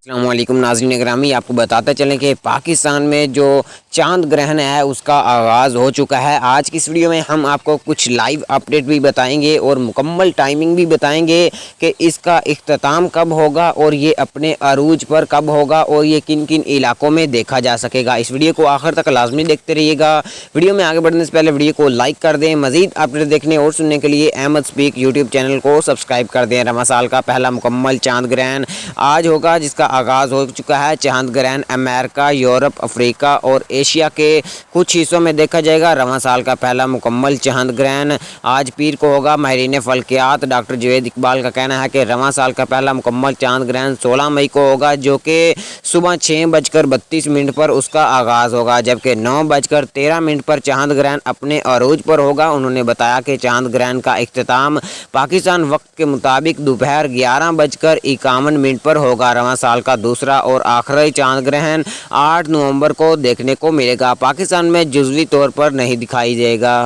अस्सलाम वालेकुम नाज़रीन ग्रामी, आपको बताते चलें कि पाकिस्तान में जो चांद ग्रहण है उसका आगाज़ हो चुका है। आज की इस वीडियो में हम आपको कुछ लाइव अपडेट भी बताएंगे और मुकम्मल टाइमिंग भी बताएंगे कि इसका इख्तिताम कब होगा और ये अपने अरूज पर कब होगा और ये किन किन इलाकों में देखा जा सकेगा। इस वीडियो को आखिर तक लाजमी देखते रहिएगा। वीडियो में आगे बढ़ने से पहले वीडियो को लाइक कर दें। मज़ीद अपडेट देखने और सुनने के लिए अहमद स्पीक यूट्यूब चैनल को सब्सक्राइब कर दें। रमज़ान साल का पहला मुकम्मल चांद ग्रहण आज होगा, जिसका आगाज़ हो चुका है। चांद ग्रहण अमेरिका, यूरोप, अफ्रीका और एशिया के कुछ हिस्सों में देखा जाएगा। रवां साल का पहला मुकम्मल चांद ग्रहण आज पीर को होगा। माहिरीन फल्कियात डॉक्टर जुवैद इकबाल का कहना है कि रवां साल का पहला मुकम्मल चांद ग्रहण 16 मई को होगा, जो कि सुबह 6:32 पर उसका आगाज़ होगा, जबकि 9:13 पर चांद ग्रहण अपने अरूज पर होगा। उन्होंने बताया कि चांद ग्रहण का इख्तिताम पाकिस्तान वक्त के मुताबिक दोपहर 11:51 पर होगा। रवां साल का दूसरा और आखिरी चांद ग्रहण 8 नवंबर को देखने को मिलेगा। पाकिस्तान में जुज़वी तौर पर नहीं दिखाई देगा।